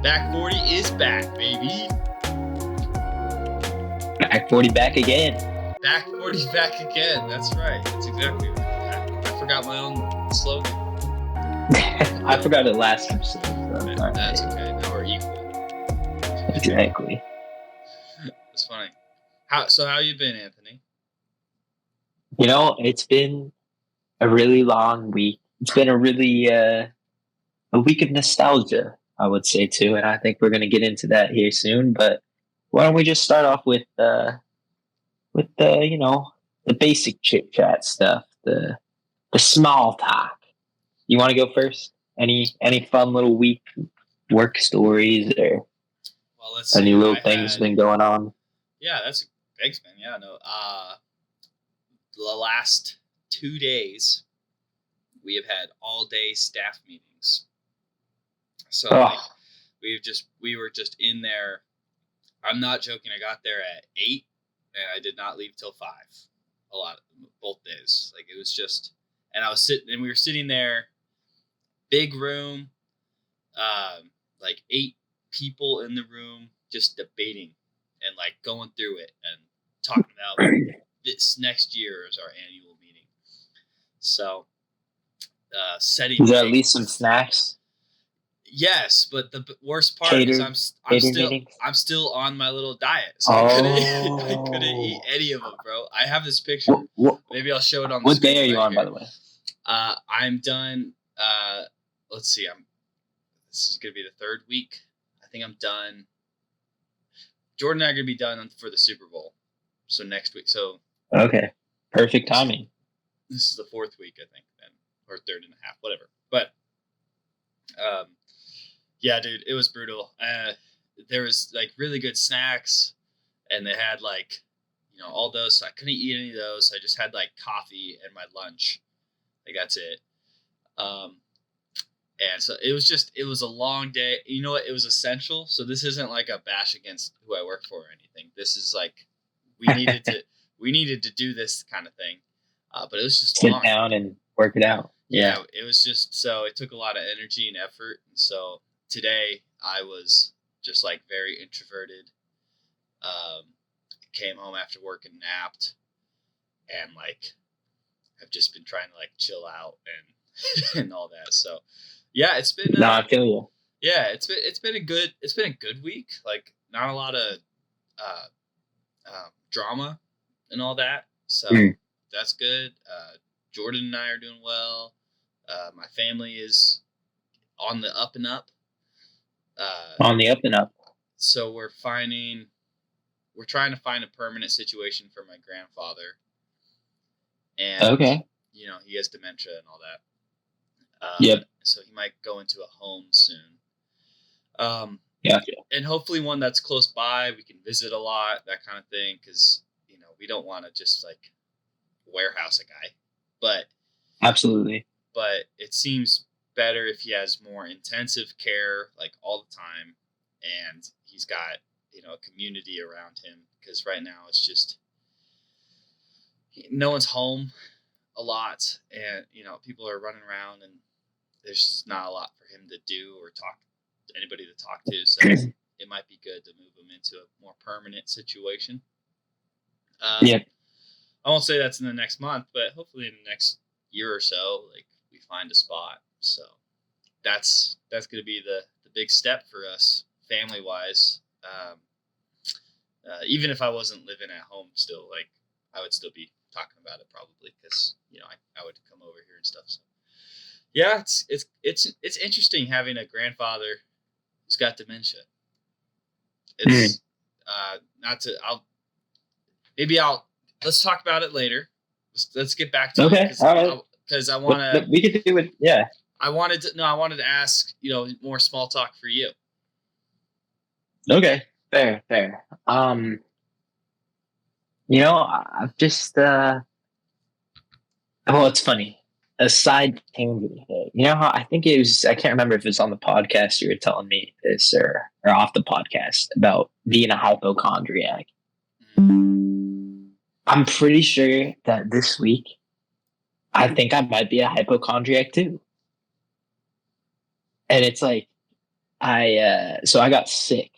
Backforty is back, baby. Backforty back again. Backforty's back again. That's right. That's exactly right. I forgot my own slogan. I forgot it last episode. So that's okay. Now we're equal. Exactly. It's funny. How you been, Anthony? You know, it's been a really long week. It's been a really a week of nostalgia, I would say too, and I think we're gonna get into that here soon. But why don't we just start off with the the basic chit chat stuff, the small talk. You want to go first? Any fun little week work stories or any little things been going on? Yeah, thanks, man. Yeah, no. The last 2 days we have had all day staff meetings. So we were just in there. I'm not joking. I got there at 8 and I did not leave till 5. Both days. Like it was just, and we were sitting there, big room, like 8 people in the room, just debating and like going through it and talking about this next year is our annual meeting. So, setting. Is there at least some snacks? Yes, but the worst part is I'm still on my little diet, so I couldn't eat any of them, bro. I have this picture. Maybe I'll show it on. What day are you on, by the way? I'm done. Let's see. This is gonna be the 3rd week. I think I'm done. Jordan and I are gonna be done for the Super Bowl, so next week. So okay, perfect timing. This is the 4th week, I think, then, or 3rd and a half, whatever. But yeah, dude, it was brutal. There was like really good snacks, and they had like, all those. So I couldn't eat any of those. I just had like coffee and my lunch. Like that's it. And so it was a long day. You know what? It was essential. So this isn't like a bash against who I work for or anything. This is like we needed to do this kind of thing. But it was just sit down and work it out. Yeah, it was just so it took a lot of energy and effort. And so today I was just like very introverted. Came home after work and napped, and like I've just been trying to like chill out and all that. So yeah, it's been. No, I feel you. Yeah, it's been a good week. Like not a lot of drama and all that. So that's good. Jordan and I are doing well. My family is on the up and up. On the up and up. So we're trying to find a permanent situation for my grandfather. And okay. He has dementia and all that. Yep. So he might go into a home soon. Gotcha. And hopefully one that's close by. We can visit a lot, that kind of thing, because we don't want to just like warehouse a guy. But absolutely. But it seems better if he has more intensive care like all the time, and he's got a community around him, because right now it's just no one's home a lot, and people are running around, and there's just not a lot for him to do or anybody to talk to. So it might be good to move him into a more permanent situation. Yeah. I won't say that's in the next month, but hopefully in the next year or so, like we find a spot. So that's going to be the big step for us family wise. Even if I wasn't living at home still, like I would still be talking about it probably, because I would come over here and stuff. So yeah, it's interesting having a grandfather who's got dementia. It's let's talk about it later. Let's get back to it. All right. Because I want to. We could do it. Yeah. I wanted to ask more small talk for you. Okay. Fair. I've just well, it's funny. A side tangent here. How I think it was, I can't remember if it's on the podcast you were telling me this or off the podcast about being a hypochondriac. I'm pretty sure that this week I think I might be a hypochondriac too. and it's like so I got sick,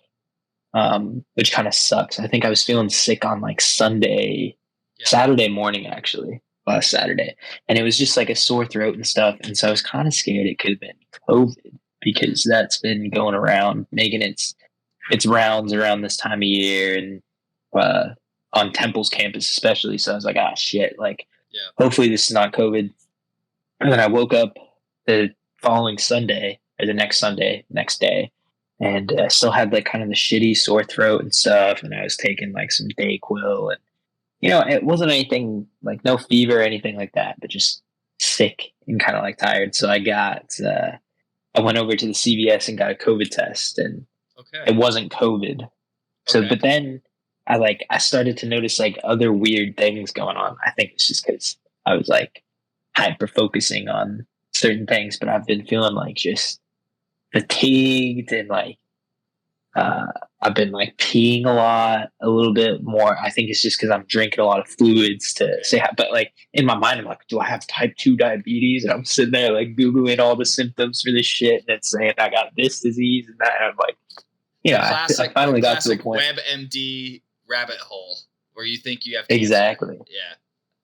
which kind of sucks. I think I was feeling sick on like Saturday morning actually, last Saturday, and it was just like a sore throat and stuff. And so I was kind of scared it could have been COVID because that's been going around, making its rounds around this time of year, and on Temple's campus especially. So I was like, ah, shit, like hopefully this is not COVID. And then I woke up the following Sunday or the next Sunday, next day, and I still had like kind of the shitty sore throat and stuff. And I was taking like some Dayquil, and it wasn't anything like no fever or anything like that, but just sick and kind of like tired. So I went over to the CVS and got a COVID test, and it wasn't COVID. So, but then I started to notice like other weird things going on. I think it's just because I was like hyper focusing on certain things, but I've been feeling like just fatigued, and like I've been like peeing a little bit more. I think it's just because I'm drinking a lot of fluids to say, but like in my mind, I'm like, do I have type 2 diabetes? And I'm sitting there like Googling all the symptoms for this shit, and it's saying I got this disease and that. And I'm like, I finally got to a point. WebMD rabbit hole where you think you have cancer. Exactly. Yeah,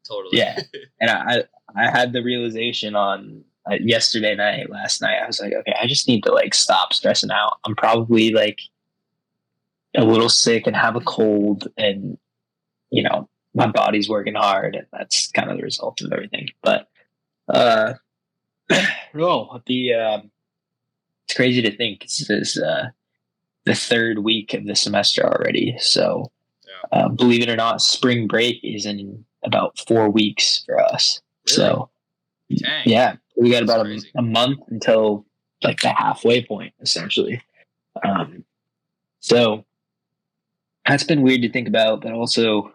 totally. Yeah. And I had the realization on last night. I was like, okay, I just need to like stop stressing out. I'm probably like a little sick and have a cold, and my body's working hard, and that's kind of the result of everything. But it's crazy to think this is the third week of the semester already. So believe it or not, spring break is in about 4 weeks for us. Really? So yeah, we got about a month until like the halfway point, essentially. So that's been weird to think about, but also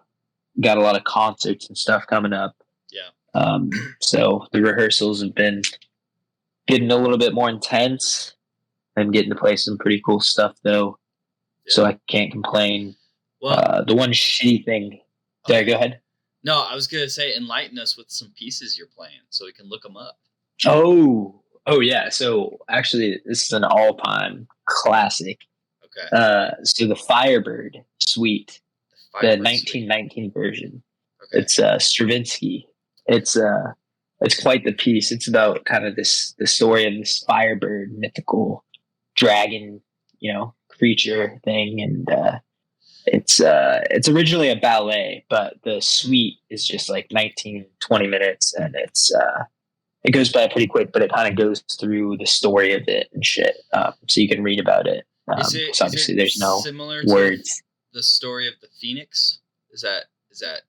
got a lot of concerts and stuff coming up. Yeah. So the rehearsals have been getting a little bit more intense. I'm getting to play some pretty cool stuff though. Yeah. So I can't complain. Well, the one shitty thing. Go ahead. No, I was going to say, enlighten us with some pieces you're playing so we can look them up. Oh yeah. So actually this is an all-time classic. Okay. So the FIREBIRD suite, the 1919 version. Okay. It's Stravinsky. It's quite the piece. It's about kind of the story of this FIREBIRD, mythical dragon, creature thing, and it's originally a ballet, but the suite is just like 19-20 minutes, and it goes by pretty quick, but it kind of goes through the story of it and shit, so you can read about it. So obviously there's no words. To the story of the Phoenix? Is it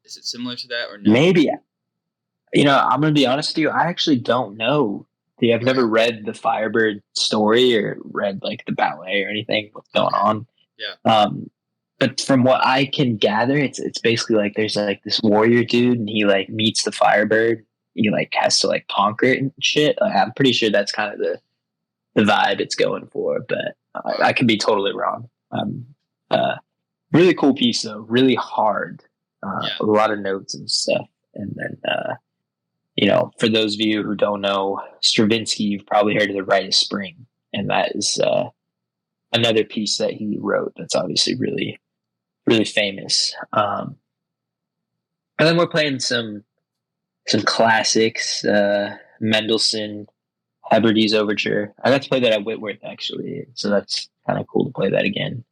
similar to that or no? Maybe. I'm gonna be honest with you. I actually don't know. I've never read the FIREBIRD story or read like the ballet or anything. What's going on? Yeah. But from what I can gather, it's basically like there's like this warrior dude, and he like meets the FIREBIRD. He like has to like conquer it and shit. Like, I'm pretty sure that's kind of the vibe it's going for, but I could be totally wrong. Really cool piece though, really hard, a lot of notes and stuff. And then, for those of you who don't know Stravinsky, you've probably heard of the Rite of Spring, and that is another piece that he wrote that's obviously really, really famous. And then we're playing some classics, Mendelssohn, Hebrides Overture. I got to play that at Whitworth actually, so that's kind of cool to play that again.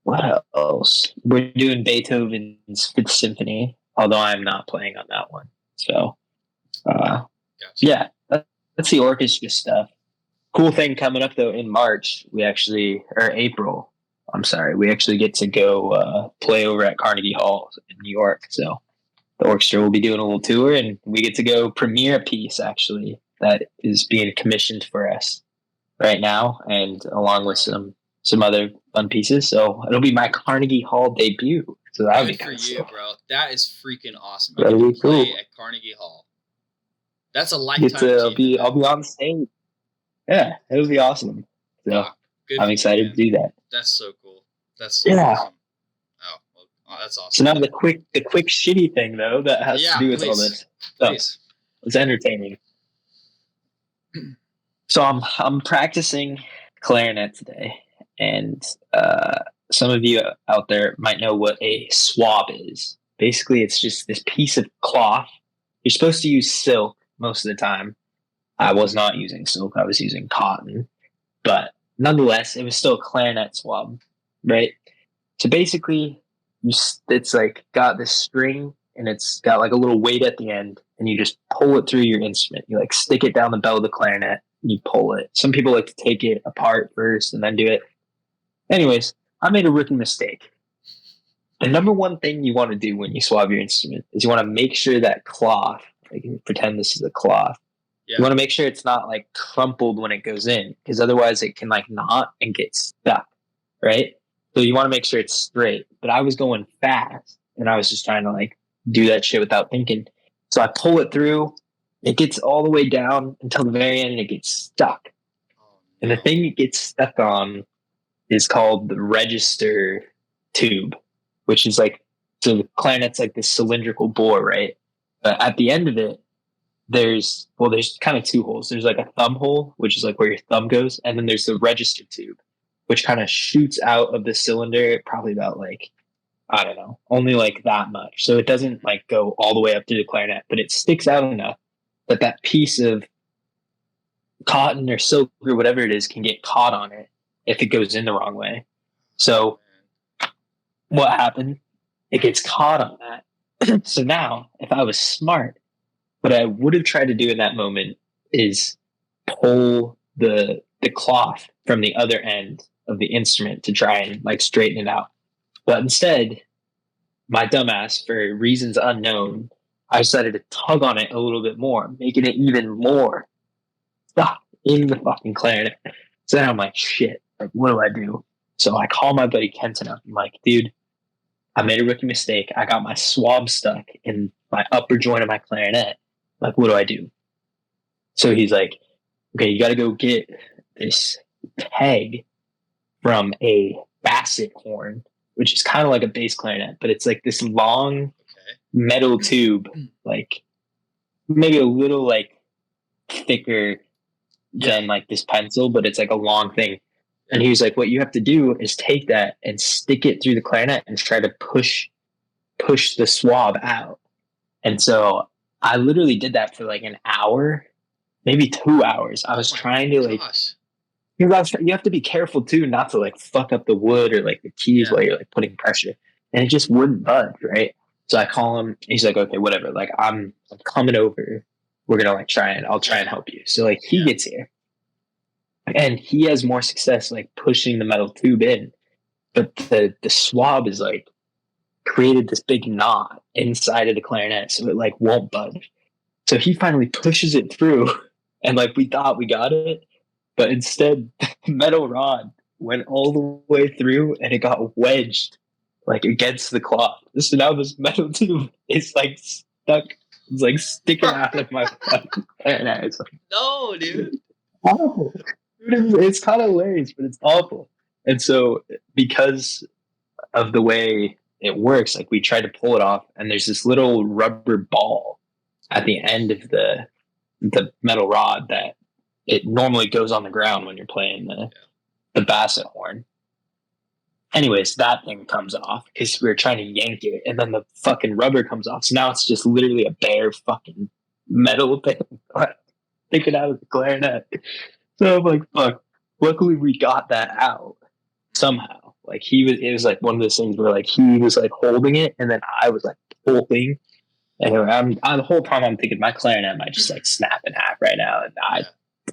What else? We're doing Beethoven's Fifth Symphony, although I'm not playing on that one. So, gotcha. Yeah, that's the orchestra stuff. Cool thing coming up though in March, April. I'm sorry, we actually get to go play over at Carnegie Hall in New York. So the orchestra will be doing a little tour, and we get to go premiere a piece actually that is being commissioned for us right now, and along with some other fun pieces. So it'll be my Carnegie Hall debut. So that'll be for you, bro. That is freaking awesome. That'll be cool. At Carnegie Hall. That's a lifetime. I'll be on stage. Yeah, it'll be awesome. So I'm excited to do that. That's so cool. That's so awesome. Oh, that's awesome. So now the quick shitty thing though that has to do with all this. So, it's entertaining. So I'm practicing clarinet today, and some of you out there might know what a swab is. Basically, it's just this piece of cloth. You're supposed to use silk most of the time. I was not using silk; I was using cotton, but nonetheless, it was still a clarinet swab, right? So basically, it's like got this string, and it's got like a little weight at the end, and you just pull it through your instrument. You like stick it down the bell of the clarinet, and you pull it. Some people like to take it apart first and then do it. Anyways, I made a rookie mistake. The number one thing you want to do when you swab your instrument is you want to make sure that cloth, like pretend this is a cloth, you want to make sure it's not like crumpled when it goes in, because otherwise it can like knot and get stuck, right? So you want to make sure it's straight. But I was going fast and I was just trying to like do that shit without thinking. So I pull it through. It gets all the way down until the very end and it gets stuck. And the thing it gets stuck on is called the register tube, which is like, so the clarinet's like this cylindrical bore, right? But at the end of it, there's kind of two holes. There's like a thumb hole, which is like where your thumb goes, and then there's the register tube, which kind of shoots out of the cylinder, probably about like, I don't know, only like that much. So it doesn't like go all the way up to the clarinet, but it sticks out enough that that piece of cotton or silk or whatever it is can get caught on it if it goes in the wrong way. So what happened? It gets caught on that. So now, if I was smart, what I would have tried to do in that moment is pull the cloth from the other end of the instrument to try and like straighten it out. But instead, my dumbass, for reasons unknown, I decided to tug on it a little bit more, making it even more stuck in the fucking clarinet. So then I'm like, shit, like, what do I do? So I call my buddy Kenton up. I'm like, dude, I made a rookie mistake. I got my swab stuck in my upper joint of my clarinet. Like, what do I do? So he's like, okay, you got to go get this peg from a basset horn, which is kind of like a bass clarinet, but it's like this long metal tube, like maybe a little like thicker than like this pencil, but it's like a long thing. And he was like, what you have to do is take that and stick it through the clarinet and try to push the swab out. And so I literally did that for like an hour, maybe 2 hours. I was trying to like, you have to be careful too, not to like fuck up the wood or like the keys while you're like putting pressure. And it just wouldn't budge, right? So I call him. He's like, okay, whatever. Like I'm coming over. We're gonna like I'll try and help you. So like he gets here, and he has more success like pushing the metal tube in, but the swab is like created this big knot inside of the clarinet, so it like won't budge. So he finally pushes it through, and like we thought we got it, but instead the metal rod went all the way through and it got wedged like against the cloth. So now this metal tube is like stuck. It's like sticking out of my fucking clarinet. It's like, no, dude. Oh, it's kind of hilarious, but it's awful. And so because of the way it works, like we try to pull it off, and there's this little rubber ball at the end of the metal rod that it normally goes on the ground when you're playing the basset horn. Anyways, that thing comes off because we were trying to yank it, and then the fucking rubber comes off. So now it's just literally a bare fucking metal thing sticking out of the clarinet. So I'm like, fuck. Luckily, we got that out somehow. Like it was like one of those things where like he was like holding it, and then I was like pulling. Anyway, I'm the whole time I'm thinking my clarinet might just like snap in half right now,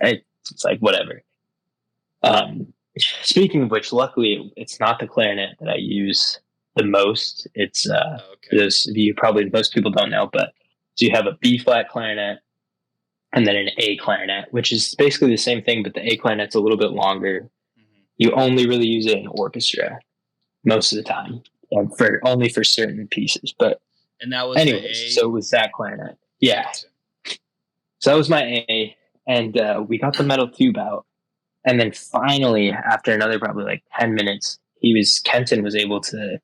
and it's like whatever. Speaking of which, luckily it's not the clarinet that I use the most. It's most people don't know, but so you have a B flat clarinet and then an A clarinet, which is basically the same thing, but the A clarinet's a little bit longer. Mm-hmm. You only really use it in orchestra most of the time, only for certain pieces. But and that was anyways, so it was that clarinet. Yeah. So that was my A, and we got the metal tube out. And then finally, after another probably like 10 minutes, Kenton was able to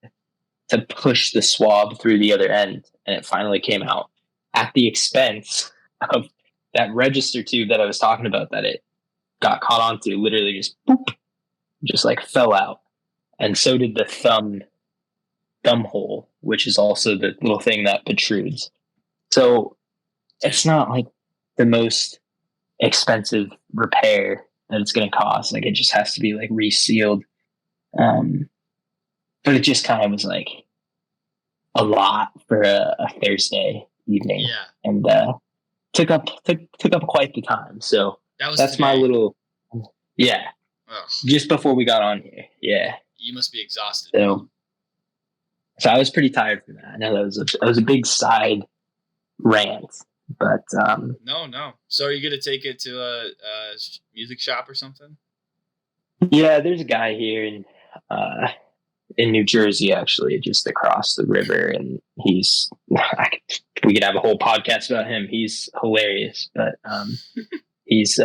push the swab through the other end, and it finally came out at the expense of that register tube that I was talking about that it got caught onto literally just boop, just like fell out. And so did the thumb hole, which is also the little thing that protrudes. So it's not like the most expensive repair that it's going to cost. Like it just has to be like resealed. But it just kind of was like a lot for a Thursday evening, and took up quite the time. So that's today. My little just before we got on here. Yeah, you must be exhausted. So I was pretty tired from that. I know that was a big side rant, but no. So are you gonna take it to a music shop or something? Yeah, there's a guy here in New Jersey, actually, just across the river, and we could have a whole podcast about him. He's hilarious, but he's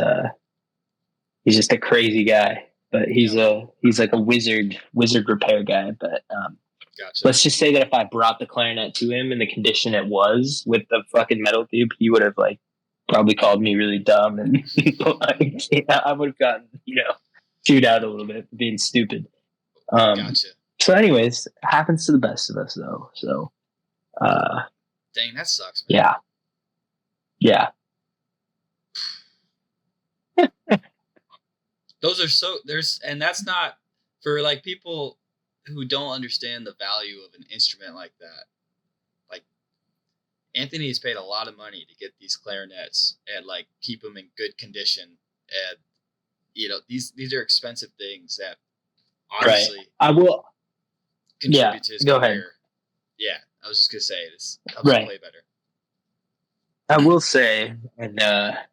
just a crazy guy. But he's like a wizard repair guy. But gotcha. Let's just say that if I brought the clarinet to him in the condition it was with the fucking metal tube, he would have like probably called me really dumb, and I would have gotten chewed out a little bit for being stupid. Gotcha. So anyways, happens to the best of us though. So dang, that sucks, man. Yeah. And that's not for like people who don't understand the value of an instrument like that. Like Anthony has paid a lot of money to get these clarinets and like keep them in good condition, and these are expensive things that obviously I will contribute to his go career. Ahead. Yeah, I was just gonna say this helps him play better. I will say, and that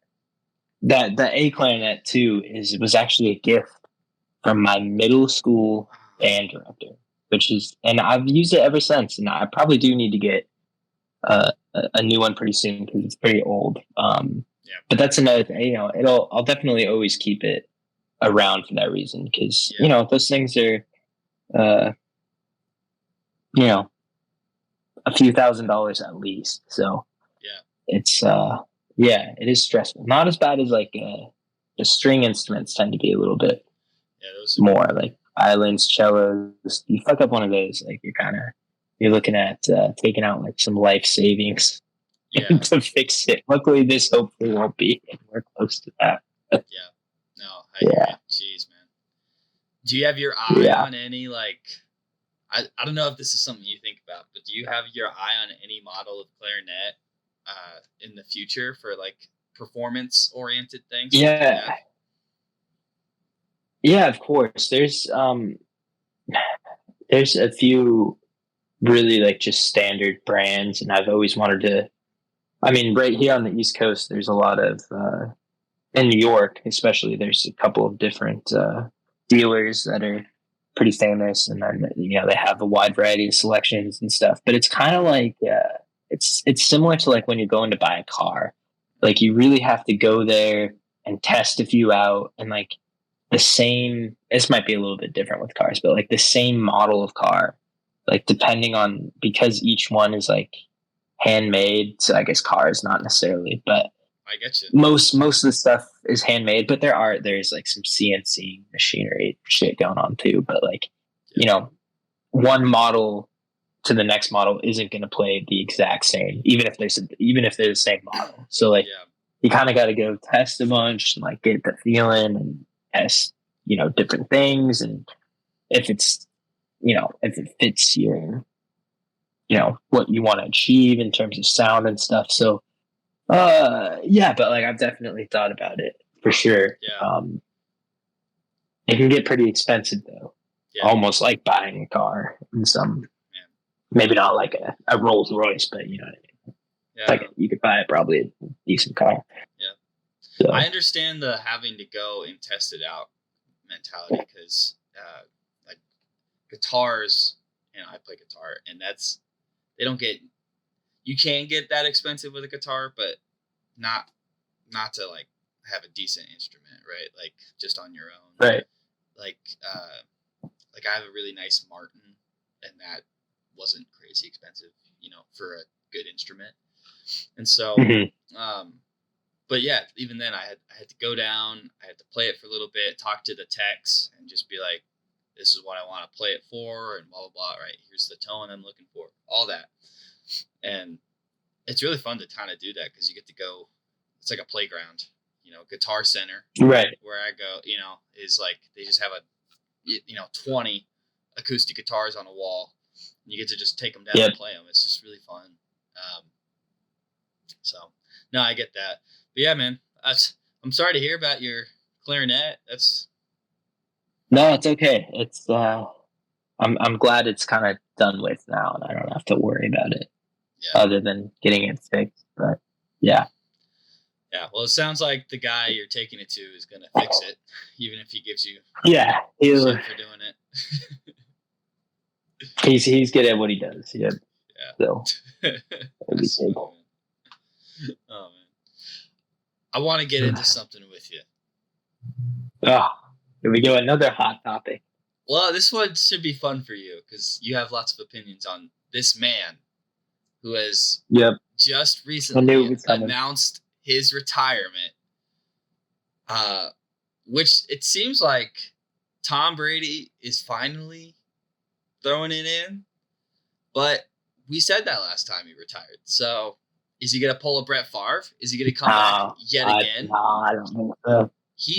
the A clarinet too was actually a gift from my middle school band director, and I've used it ever since, and I probably do need to get a new one pretty soon because it's pretty old. But that's another thing. I'll definitely always keep it around for that reason because those things are a few $1,000s at least. So it's it is stressful. Not as bad as like the string instruments tend to be a little bit more like violins, cellos. You fuck up one of those, like you're looking at taking out like some life savings to fix it. Luckily, this hopefully won't be anywhere close to that. Jeez, man. Do you have your eye on any like? I don't know if this is something you think about, but do you have your eye on any model of clarinet in the future for like performance-oriented things? Yeah, of course. There's a few really like just standard brands, and I've always wanted to. I mean, right here on the East Coast, there's a lot of in New York, especially. There's a couple of different dealers that are pretty famous, and then they have a wide variety of selections and stuff. But it's kind of like it's similar to like when you're going to buy a car. Like you really have to go there and test a few out, and like the same. This might be a little bit different with cars, but like the same model of car, like depending on because each one is like handmade. So I guess cars not necessarily, but I get you. Most of the stuff is handmade, but there's like some CNC machinery shit going on too. But like, one model to the next model isn't going to play the exact same, even if they're the same model. So like, you kind of got to go test a bunch and like get the feeling and test, different things, and if it's, if it fits your, what you want to achieve in terms of sound and stuff. So. But like I've definitely thought about it for sure. It can get pretty expensive though. Almost like buying a car in some, maybe not like a Rolls Royce, but you know what I mean. Like you could buy probably a decent car. So. I understand the having to go and test it out mentality because like guitars, I play guitar, and they don't get. You can get that expensive with a guitar, but not to like have a decent instrument, right? Like just on your own, right? Like I have a really nice Martin, and that wasn't crazy expensive, for a good instrument. And so, But yeah, even then I had to go down. I had to play it for a little bit, talk to the techs, and just be like, "This is what I want to play it for," and blah blah blah. Right, here's the tone I'm looking for, all that, and it's really fun to kind of do that because you get to go. It's like a playground, Guitar Center, Right. where I go. Is like they just have 20 acoustic guitars on a wall. And you get to just take them down and play them. It's just really fun. So no, I get that. But yeah, man, I'm sorry to hear about your clarinet. No, it's okay. It's I'm glad it's kind of done with now, and I don't have to worry about it other than getting it fixed. But yeah. Yeah, well, it sounds like the guy you're taking it to is gonna fix it, even if he gives you shit for doing it. He's good at what he does. Yeah. So That's funny, man. Oh man, I want to get into something with you. Oh, here we go. Another hot topic. Well, this one should be fun for you because you have lots of opinions on this man who has just recently announced his retirement. Which it seems like Tom Brady is finally throwing it in, but we said that last time he retired. So is he gonna pull a Brett Favre? Is he gonna come back yet again? No, I don't think so.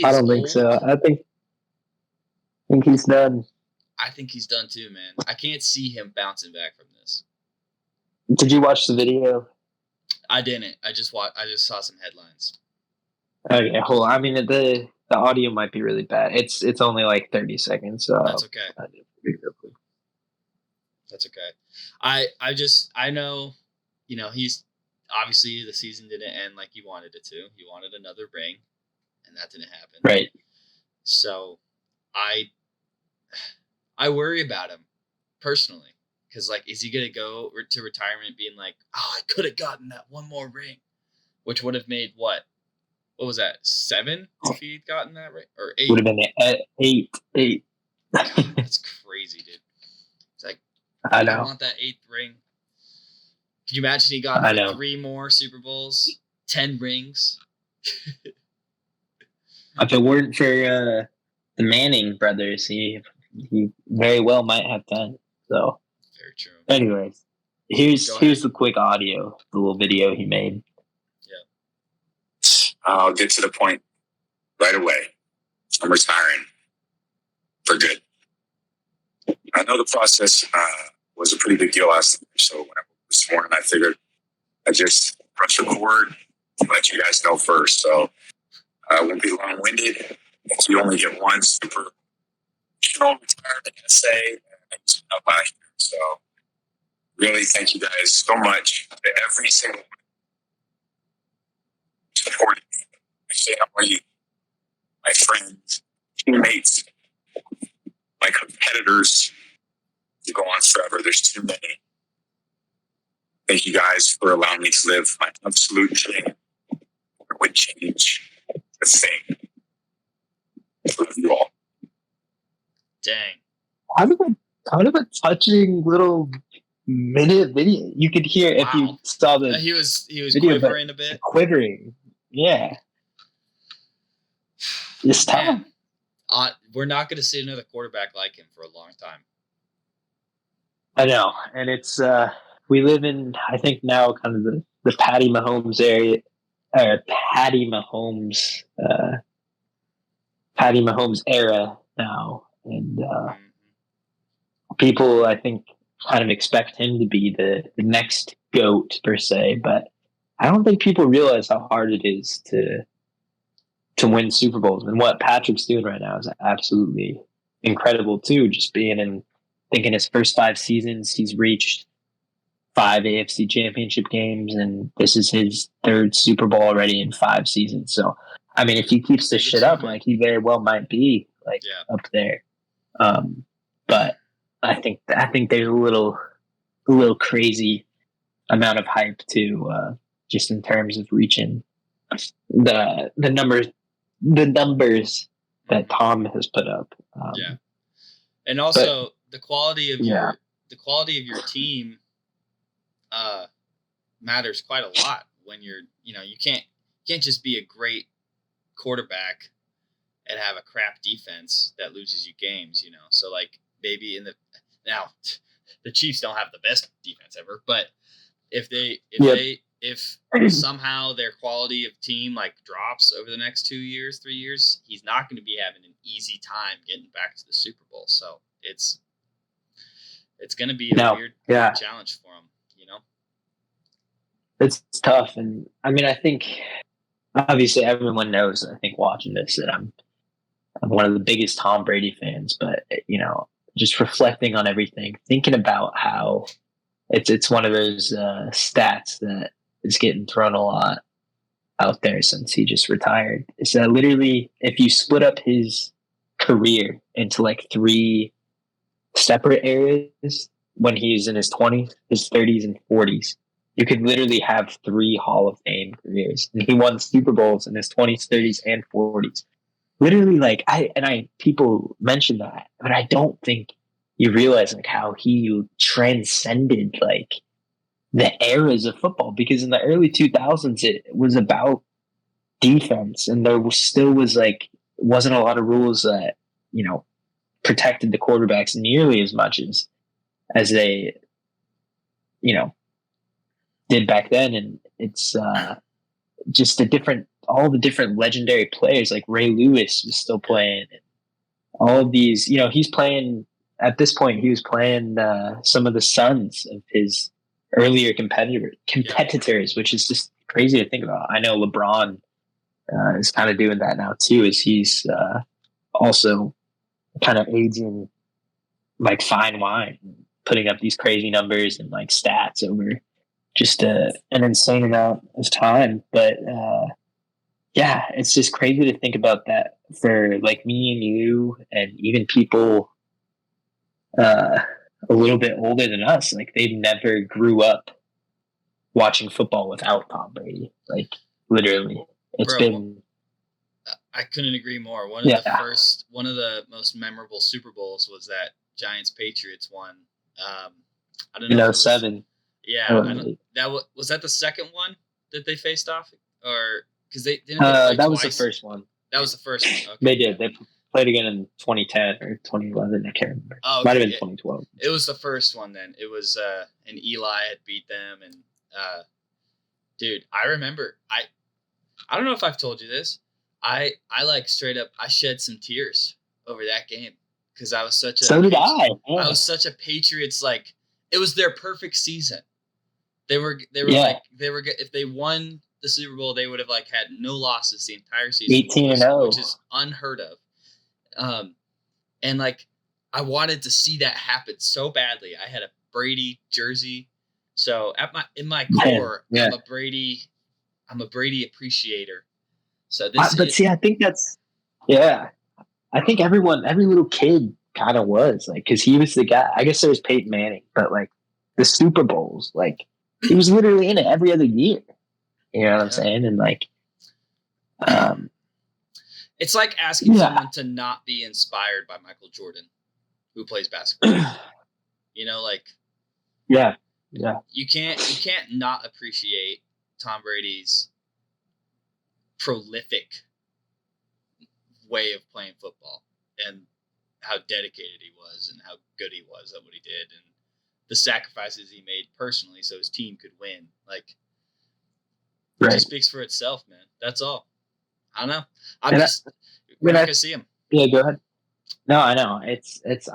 I don't think so. I think he's done. I think he's done too, man. I can't see him bouncing back from this. Did you watch the video? I didn't. I just saw some headlines. Okay, hold on. I mean, the audio might be really bad. It's only like 30 seconds, so that's okay. That's okay. I know, he's obviously the season didn't end like he wanted it to. He wanted another ring, and that didn't happen. Right. So I worry about him personally because, like, is he gonna go to retirement being like, "Oh, I could have gotten that one more ring," which would have made what was that, 7 if he'd gotten that ring, or 8? Would have been 8. God, that's crazy, dude. It's like I want that 8th ring. Could you imagine he got 3 more Super Bowls, 10 rings? If it weren't for the Manning brothers, he very well might have done. So very true. Anyways, here's the quick audio, the little video he made. Yeah. I'll get to the point right away. I'm retiring for good. I know the process was a pretty big deal last night, so when I woke this morning, I figured I'd just press record and let you guys know first. So I won't be long-winded. You only get one super retirement essay up out here. So really thank you guys so much to every single one who supported me. My family, my friends, teammates, my competitors. To go on forever. There's too many. Thank you guys for allowing me to live my absolute dream. It would change the thing. I love you all. Dang. Kind of a touching little minute video. You could hear if you saw the he was video, quivering a bit. Quivering. Yeah. It's tough. We're not going to see another quarterback like him for a long time. I know, and it's we live in, I think now, kind of the Patty Mahomes area, Patty Mahomes era now, and people, I think, kind of expect him to be the next GOAT per se, but I don't think people realize how hard it is to win Super Bowls, and what Patrick's doing right now is absolutely incredible too. Just being in. I think in his first 5 seasons, he's reached 5 AFC championship games, and this is his 3rd Super Bowl already in 5 seasons. So, I mean, if he keeps this shit up, like, he very well might be up there. But I think there's a little crazy amount of hype too, just in terms of reaching the numbers that Tom has put up. And also the quality of your team matters quite a lot when you're, you can't just be a great quarterback and have a crap defense that loses you games, you know. So like maybe now the Chiefs don't have the best defense ever, but if somehow their quality of team like drops over the next 2 years, 3 years, he's not going to be having an easy time getting back to the Super Bowl. So it's going to be a weird challenge for him, you know. It's tough, and I mean, I think obviously everyone knows. I think watching this that I'm one of the biggest Tom Brady fans, but you know, just reflecting on everything, thinking about how it's one of those stats that is getting thrown a lot out there since he just retired. Is that literally, if you split up his career into like 3 separate areas, when he's in his 20s, his 30s, and 40s, you could literally have 3 Hall of Fame careers. And he won Super Bowls in his 20s, 30s, and 40s. Literally, like, people mention that, but I don't think you realize like how he transcended like the eras of football, because in the early 2000s it was about defense, and there wasn't a lot of rules that, you know, protected the quarterbacks nearly as much as they, you know, did back then. And it's just all the different legendary players, like Ray Lewis was still playing, all of these, you know, he's playing at this point. He was playing some of the sons of his earlier competitors, which is just crazy to think about. I know LeBron is kind of doing that now too, as he's also kind of aging like fine wine, putting up these crazy numbers and like stats over just an insane amount of time. But yeah, it's just crazy to think about that for like me and you, and even people a little bit older than us. Like, they never grew up watching football without Tom Brady. Like, literally, I couldn't agree more. One of the most memorable Super Bowls was that Giants Patriots one. I don't know. 07. Was that the second one that they faced off, or because they didn't. That was the first one. That was the first one. Okay. They did. They played again in 2010 or 2011. I can't remember. Oh, okay. Might have been 2012. It was the first one then. It was and Eli had beat them, and dude, I remember. I don't know if I've told you this. I like straight up. I shed some tears over that game because I was such a. So did I. Yeah. I was such a Patriots, like, it was their perfect season. They were like, if they won the Super Bowl, they would have like had no losses the entire season, 18-0, which is unheard of. And like, I wanted to see that happen so badly. I had a Brady jersey, so in my core, I'm a Brady appreciator. So I think that's I think every little kid kind of was like, because he was the guy. I guess there was Peyton Manning, but like the Super Bowls, like he was literally in it every other year. You know what I'm saying? And like, it's like asking someone to not be inspired by Michael Jordan, who plays basketball. You know, like, you can't not appreciate Tom Brady's prolific way of playing football and how dedicated he was and how good he was at what he did and the sacrifices he made personally so his team could win. Like, it just speaks for itself, man. That's all. I don't know. We're not gonna see him. Yeah, go ahead. No, I know.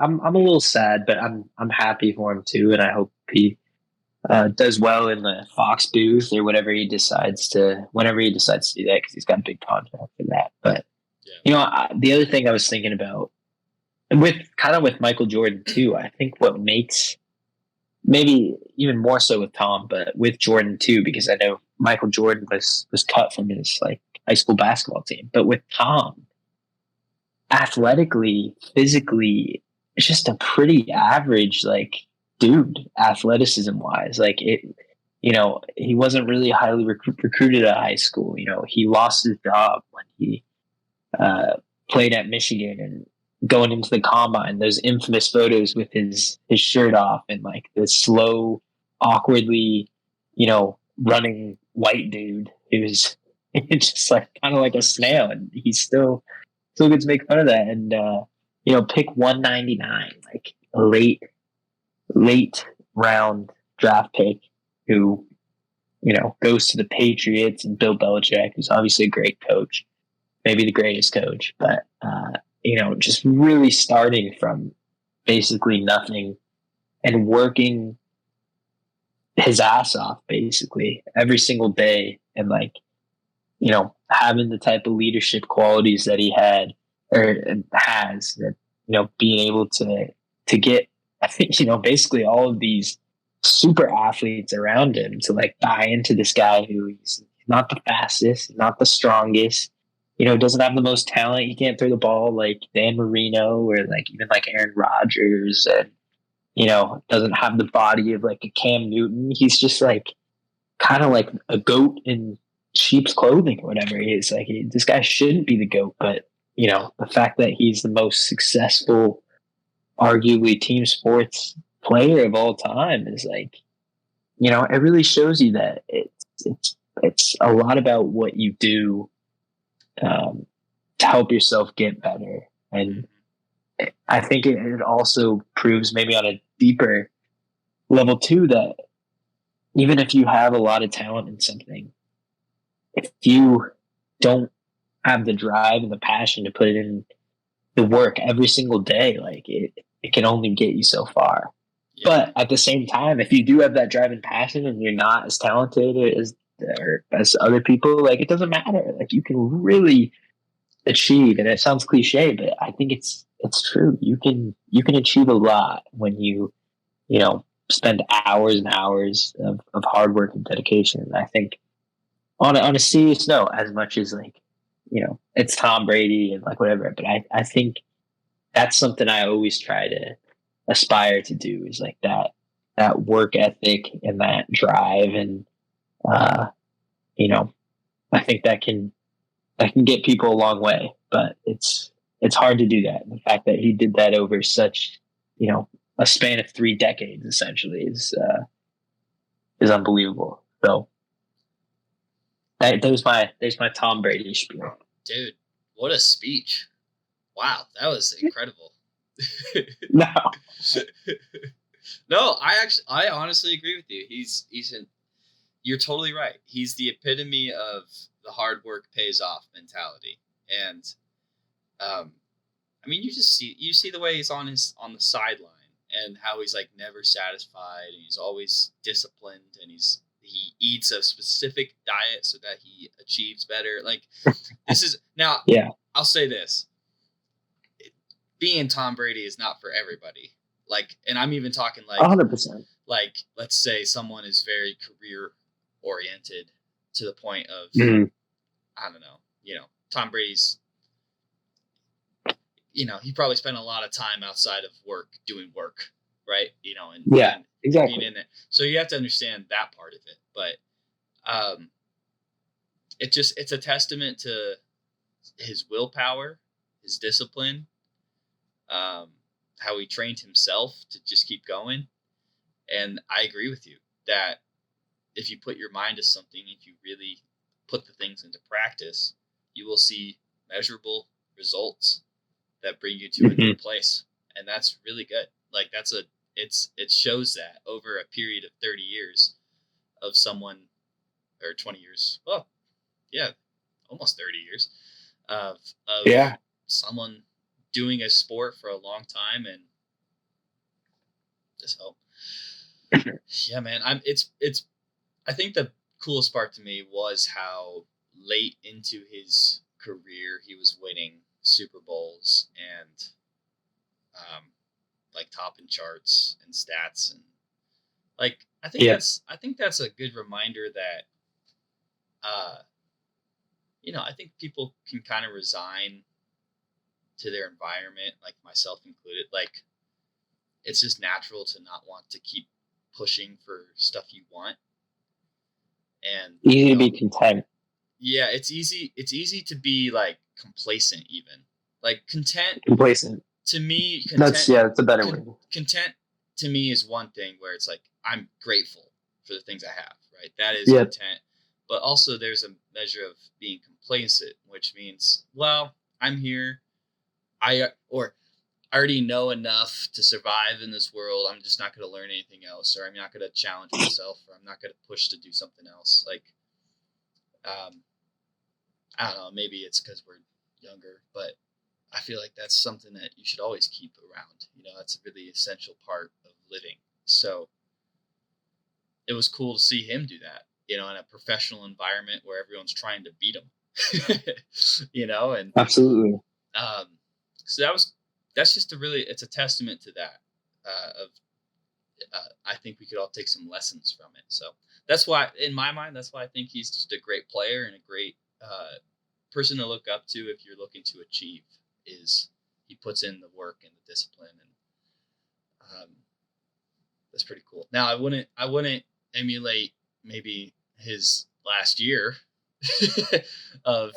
I'm a little sad, but I'm happy for him too, and I hope he does well in the Fox booth or whenever he decides to do that, because he's got a big contract for that. But you know, the other thing I was thinking about, with Michael Jordan too, I think what makes, maybe even more so with Tom, but with Jordan too, because I know Michael Jordan was cut from his like high school basketball team, but with Tom, athletically, physically, it's just a pretty average like dude, athleticism wise. Like, it, you know, he wasn't really highly recruited at high school. You know, he lost his job when he played at Michigan, and going into the combine, those infamous photos with his shirt off and like the slow, awkwardly, you know, running white dude who's It's just like kind of like a snail, and he's still gets to make fun of that. And pick 199, like a late round draft pick who goes to the Patriots, and Bill Belichick, who's obviously a great coach, maybe the greatest coach, but just really starting from basically nothing and working his ass off basically every single day, and having the type of leadership qualities that he had or has, that being able to get basically all of these super athletes around him to buy into this guy who he's not the fastest, not the strongest, doesn't have the most talent. He can't throw the ball like Dan Marino or even Aaron Rodgers, and doesn't have the body of a Cam Newton. He's just kind of like a goat in sheep's clothing or whatever he is. This guy shouldn't be the GOAT, but the fact that he's the most successful, arguably team sports player of all time is it really shows you that it's a lot about what you do to help yourself get better. And I think it also proves, maybe on a deeper level too, that even if you have a lot of talent in something, if you don't have the drive and the passion to put it in the work every single day, it can only get you so far. Yeah. But at the same time, if you do have that drive and passion and you're not as talented as other people, it doesn't matter. You can really achieve, and it sounds cliche, but I think it's true. You can achieve a lot when you spend hours and hours of hard work and dedication. And I think on a serious note, as much as it's Tom Brady and whatever, but I think that's something I always try to aspire to do, is that work ethic and that drive. And I think that can get people a long way, but it's hard to do that. And the fact that he did that over such a span of 3 decades essentially is unbelievable. So there's my Tom Brady spiel. Dude, what a speech! Wow, that was incredible. No, no, I honestly agree with you. You're totally right. He's the epitome of the hard work pays off mentality. And you see the way he's on the sideline, and how he's never satisfied, and he's always disciplined, and he eats a specific diet so that he achieves better. This is now, yeah. I'll say this. Being Tom Brady is not for everybody. And I'm even talking 100%. Let's say someone is very career oriented to the point of, I don't know, Tom Brady's, he probably spent a lot of time outside of work doing work, right? And exactly. Being in it. So you have to understand that part of it. But it's a testament to his willpower, his discipline, how he trained himself to just keep going. And I agree with you that if you put your mind to something, if you really put the things into practice, you will see measurable results that bring you to a new place. And that's really good. It shows that over a period of 30 years of someone, or 20 years. Well, yeah, almost 30 years of someone doing a sport for a long time. And just hope. Yeah, man. I think the coolest part to me was how late into his career he was winning Super Bowls and topping charts and stats, and I think that's a good reminder that I think people can kind of resign to their environment, myself included. It's just natural to not want to keep pushing for stuff you want, and easy to be content. Yeah, it's easy to be complacent, even complacent. To me, that's a better word. Content to me is one thing where it's I'm grateful for the things I have, right? That is content. but also there's a measure of being complacent, which means, well, I'm here. I already know enough to survive in this world. I'm just not going to learn anything else, or I'm not going to challenge myself, or I'm not going to push to do something else. Like, I don't know, maybe it's because we're younger, but I feel like that's something that you should always keep around. You know, that's a really essential part of living. So it was cool to see him do that, you know, in a professional environment where everyone's trying to beat him, you know, and Absolutely. So that's just it's a testament to that, I think we could all take some lessons from it. So that's why, in my mind, that's why I think he's just a great player and a great person to look up to if you're looking to achieve. Is he puts in the work and the discipline, and that's pretty cool. Now I wouldn't emulate maybe his last year of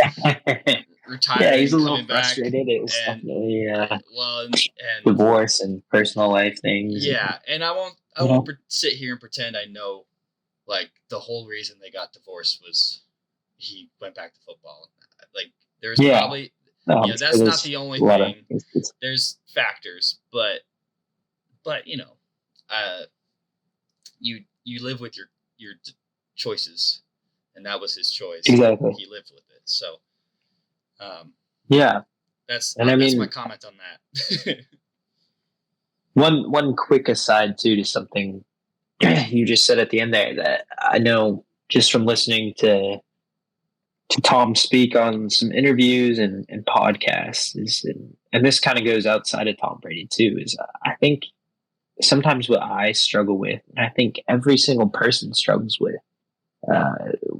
retiring. Yeah, he's a little coming back, frustrated. It was definitely and divorce and personal life things. Yeah, and I won't sit here and pretend I know, like, the whole reason they got divorced was he went back to football. Like, there's probably that's not the only thing. There's factors, but you know, you live with your choices, and that was his choice. Exactly. He lived with it. So, that's my comment on that. One quick aside too to something you just said at the end there that I know just from listening to Tom speak on some interviews and podcasts and this kind of goes outside of Tom Brady too, is I think sometimes what I struggle with, and I think every single person struggles with,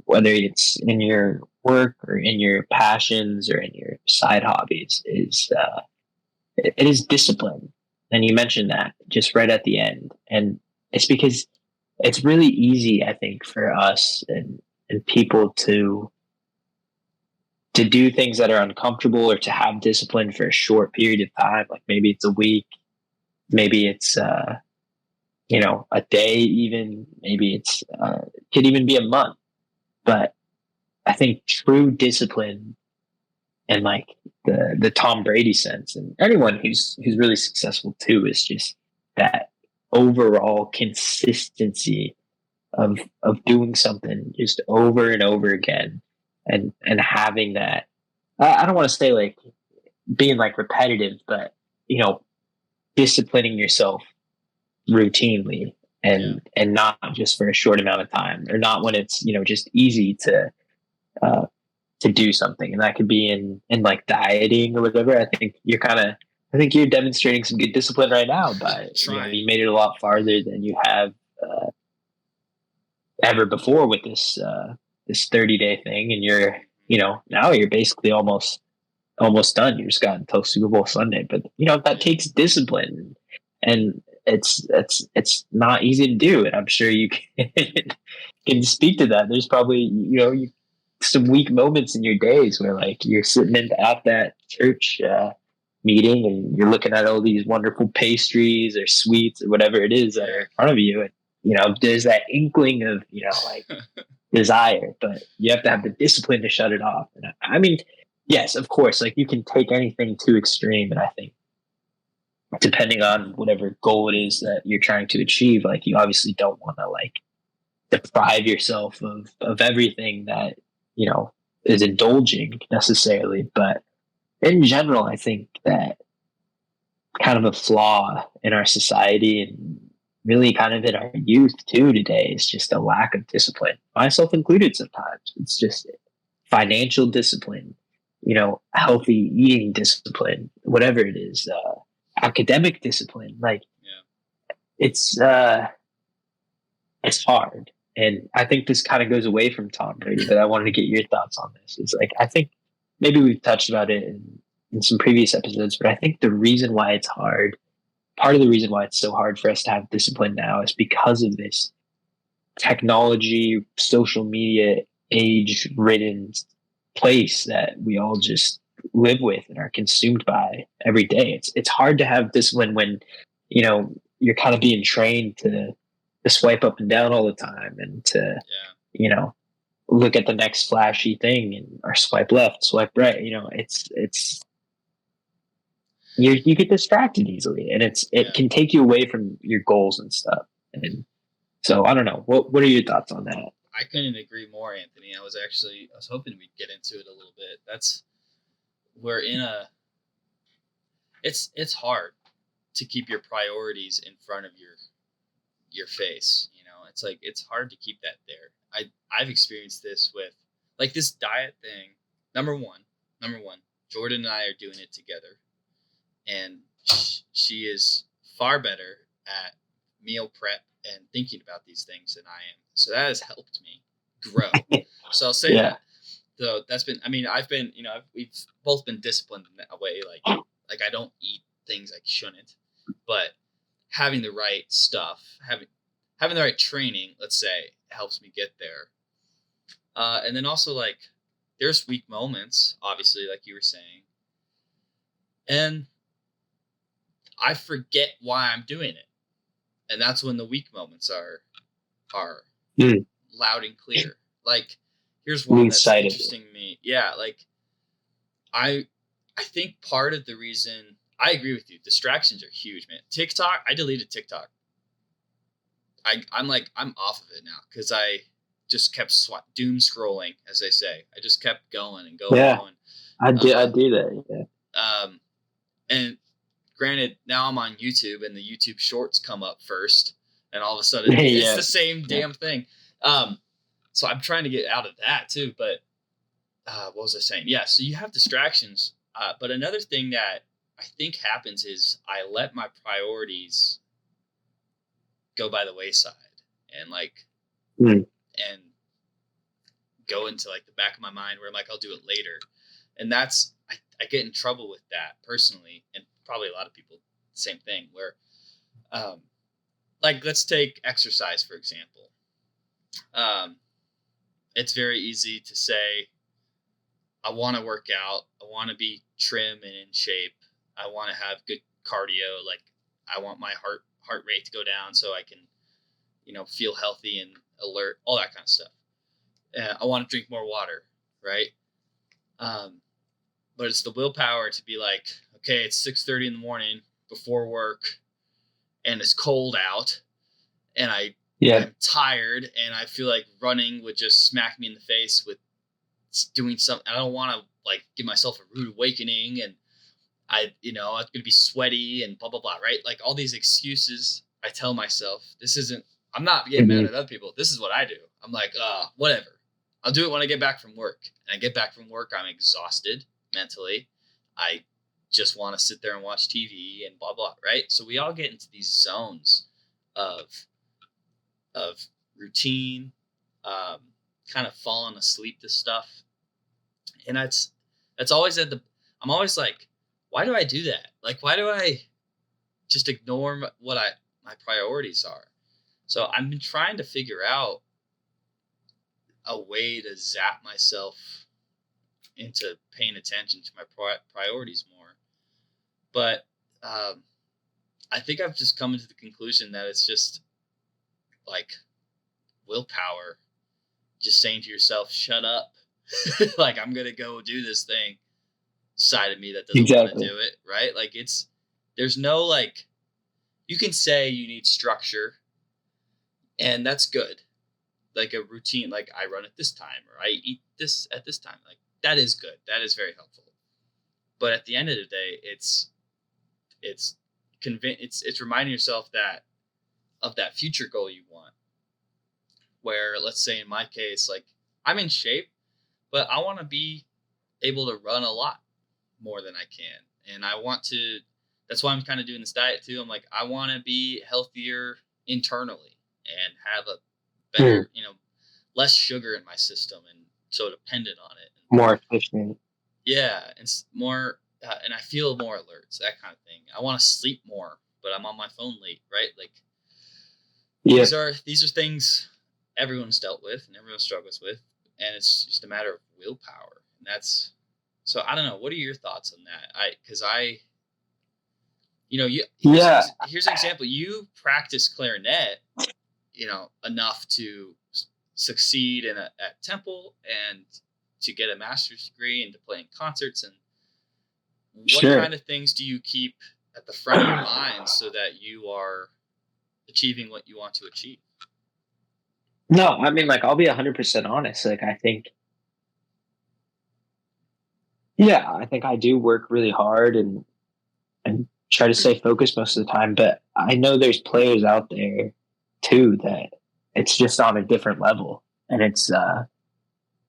whether it's in your work or in your passions or in your side hobbies, is it is discipline. And you mentioned that just right at the end. And it's because it's really easy, I think, for us and people to do things that are uncomfortable or to have discipline for a short period of time. Like maybe it's a week, maybe it's, a day even, maybe it's, it could even be a month. But I think true discipline and like the Tom Brady sense, and anyone who's really successful too, is just that overall consistency of doing something just over and over again, and having that. I don't want to say like being like repetitive, but disciplining yourself routinely and not just for a short amount of time, or not when it's just easy to do something. And that could be in like dieting or whatever. I think you're demonstrating some good discipline right now, but you made it a lot farther than you have ever before with this 30-day thing. And you're now you're basically almost done. You just got until Super Bowl Sunday, but that takes discipline, and it's not easy to do. And I'm sure you can speak to that. There's probably some weak moments in your days where like you're sitting at that church meeting and you're looking at all these wonderful pastries or sweets or whatever it is that are in front of you, and there's that inkling of like desire, but you have to have the discipline to shut it off. And I mean, yes, of course, like you can take anything too extreme, and I think depending on whatever goal it is that you're trying to achieve, like you obviously don't want to like deprive yourself of everything that is indulging necessarily. But in general, I think that kind of a flaw in our society, and really kind of in our youth too today, is just a lack of discipline, myself included. Sometimes it's just financial discipline, healthy eating discipline, whatever it is, academic discipline. Like it's hard. And I think this kind of goes away from Tom Brady, but I wanted to get your thoughts on this. It's like, I think maybe we've touched about it in some previous episodes, but I think the reason why it's hard, part of the reason why it's so hard for us to have discipline now, is because of this technology, social media, age-ridden place that we all just live with and are consumed by every day. It's hard to have discipline when, you're kind of being trained to swipe up and down all the time, and to look at the next flashy thing or swipe left, swipe right. It's you get distracted easily, and it can take you away from your goals and stuff. And so I don't know. What are your thoughts on that? I couldn't agree more, Anthony. I was hoping we'd get into it a little bit. We're in a. It's hard to keep your priorities in front of your face. It's like it's hard to keep that there. I've experienced this with like this diet thing. Number one, Jordan and I are doing it together, and she is far better at meal prep and thinking about these things than I am. So that has helped me grow. So I'll say that. So that's been. I mean, I've been. We've both been disciplined in that way. Like I don't eat things I shouldn't, but having the right stuff, having the right training, let's say, helps me get there. And then also like there's weak moments, obviously, like you were saying, and I forget why I'm doing it, and that's when the weak moments are loud and clear. Like here's one that's interesting to me. Yeah, like I think part of the reason I agree with you, distractions are huge, man. TikTok, I deleted TikTok. I'm off of it now because I just kept doom scrolling, as they say. I just kept going and going. Yeah, going. I do that. Yeah. And granted, now I'm on YouTube, and the YouTube Shorts come up first, and all of a sudden it's the same damn thing. So I'm trying to get out of that too. But what was I saying? Yeah, so you have distractions. But another thing that I think happens is I let my priorities go by the wayside and and go into like the back of my mind where I'm like, I'll do it later. And that's, I get in trouble with that personally. And probably a lot of people, same thing where, like, let's take exercise, for example. It's very easy to say, I want to work out. I want to be trim and in shape. I want to have good cardio. Like I want my heart rate to go down so I can, feel healthy and alert, all that kind of stuff. I want to drink more water, right? But it's the willpower to be like, okay, it's 6:30 in the morning before work, and it's cold out, and I'm tired, and I feel like running would just smack me in the face with doing something. I don't want to like give myself a rude awakening, and I'm going to be sweaty and blah, blah, blah, right? Like all these excuses I tell myself, I'm not getting mad at other people. This is what I do. I'm like, whatever. I'll do it when I get back from work. And I get back from work, I'm exhausted mentally. I just want to sit there and watch TV and blah, blah, right? So we all get into these zones of routine, kind of falling asleep to stuff. And that's always I'm always like, why do I do that? Like, why do I just ignore what my priorities are? So I've been trying to figure out a way to zap myself into paying attention to my priorities more. But I think I've just come to the conclusion that it's just like willpower, just saying to yourself, shut up. Like, I'm going to go do this thing. Side of me that doesn't want to do it, right? Like there's no like, you can say you need structure, and that's good. Like a routine, like I run at this time or I eat this at this time. Like that is good. That is very helpful. But at the end of the day, it's reminding yourself that of that future goal you want. Where let's say in my case, like I'm in shape, but I want to be able to run a lot more than I can. And that's why I'm kind of doing this diet too. I'm like, I want to be healthier internally and have a better, less sugar in my system and so dependent on it. More efficient. Yeah. And more, and I feel more alerts, that kind of thing. I want to sleep more, but I'm on my phone late, right? Like these are things everyone's dealt with and everyone struggles with. And it's just a matter of willpower. And so I don't know. What are your thoughts on that? Here's an example. You practice clarinet, enough to succeed at Temple and to get a master's degree and to play in concerts? And what kind of things do you keep at the front of your mind so that you are achieving what you want to achieve? No, I mean, like, I'll be 100% honest. Like, I think I do work really hard and try to stay focused most of the time. But I know there's players out there too that it's just on a different level. And it's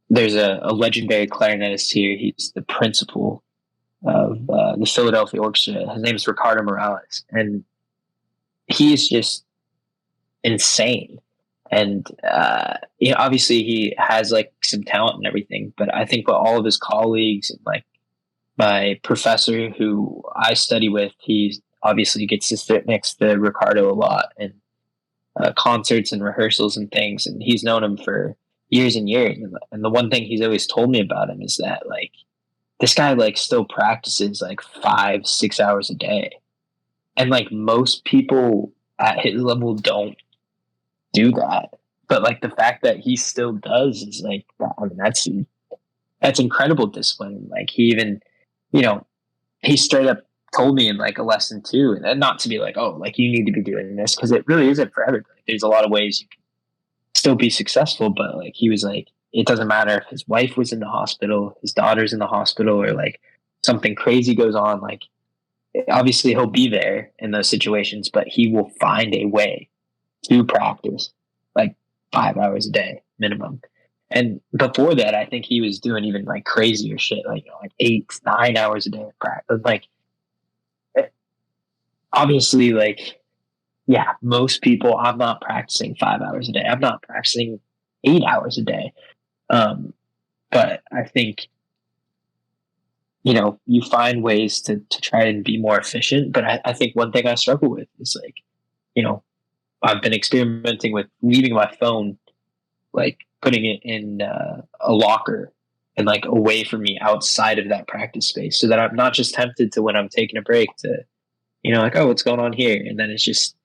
there's a legendary clarinetist here. He's the principal of the Philadelphia Orchestra. His name is Ricardo Morales, and he's just insane. And obviously he has like some talent and everything, but I think with all of his colleagues and like my professor who I study with, he obviously gets to sit next to Ricardo a lot and concerts and rehearsals and things, and he's known him for years and years. And the one thing he's always told me about him is that like this guy like still practices like 5-6 hours a day, and like most people at his level don't do that. But like the fact that he still does is like, I mean, that's incredible discipline. Like he even, he straight up told me in like a lesson too, and not to be like, oh, like you need to be doing this, because it really isn't for everybody. There's a lot of ways you can still be successful, but like he was like, it doesn't matter if his wife was in the hospital, his daughter's in the hospital, or like something crazy goes on. Like obviously he'll be there in those situations, but he will find a way to practice like 5 hours a day minimum. And before that, I think he was doing even like crazier shit, like like 8-9 hours a day of practice. Like obviously, like most people, I'm not practicing 5 hours a day. I'm not practicing 8 hours a day. But I think you find ways to try and be more efficient. But I think one thing I struggle with is like I've been experimenting with leaving my phone, like putting it in a locker and like away from me outside of that practice space, so that I'm not just tempted to, when I'm taking a break, to, like, oh, what's going on here? And then it's just,